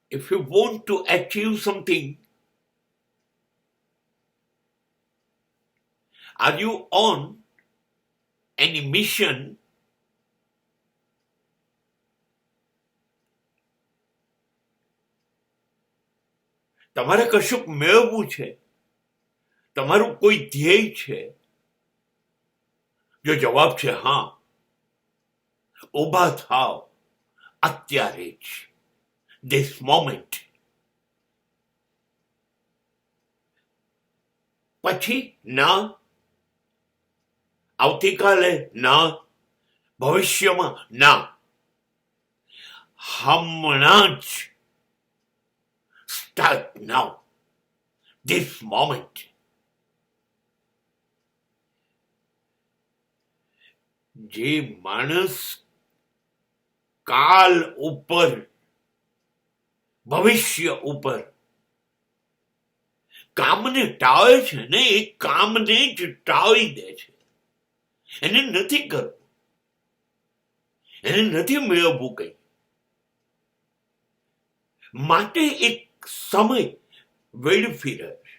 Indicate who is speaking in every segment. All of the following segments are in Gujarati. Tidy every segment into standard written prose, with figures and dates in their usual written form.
Speaker 1: if you want to achieve something, are you on any mission? તમારે કશુંક મેળવવું છે, તમારું કોઈ ધ્યેય છે? જો જવાબ છે હા, ઊભા થાવ અત્યારે જ, this moment. પછી ના, આવતીકાલે ના, ભવિષ્યમાં ના, હમણાં જ, start now, this moment. જે માણસ કાલ ઉપર, ભવિષ્ય ઉપર કામને ટાળે છે ને, એ કામને જ ટાળી દે છે. એને નથી કરવું, એને નથી મેળવવું કઈ. માટે એક સમય વેડફી રહ્યો છે.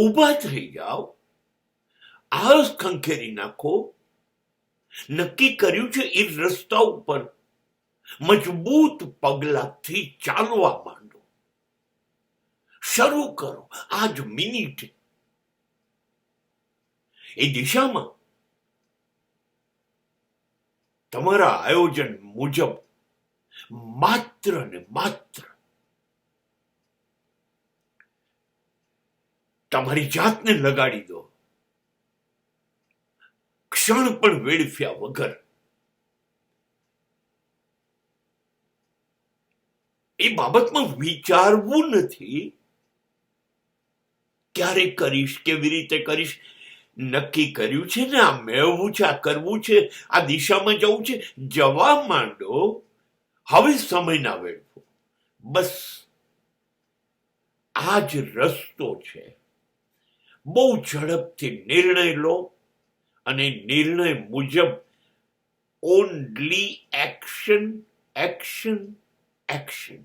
Speaker 1: ઊભા થઈ જાઓ, આળસ ખંખેરી નાખો, નક્કી કર્યું છે એ રસ્તા ઉપર મજબૂત પગલાથી ચાલવા માંડો. શરૂ કરો આજ મિનિટ. એ દિશામાં તમારા આયોજન મુજબ માત્ર ને માત્ર તમારી જાતને લગાડી દો, ક્ષણ પણ વેડફ્યા વગર. એ બાબતમાં વિચારવું નથી ક્યારે કરીશ, કેવી રીતે કરીશ. નક્કી કર્યું છે ને, આ મેળવવું છે, આ કરવું છે, આ દિશામાં જવું છે, જવા માંડો. હવે સમય ના વેડવો. બસ આ જ રસ્તો છે. બહુ ઝડપથી નિર્ણય લો અને નિર્ણય મુજબ ઓનલી એક્શન, એક્શન, એક્શન.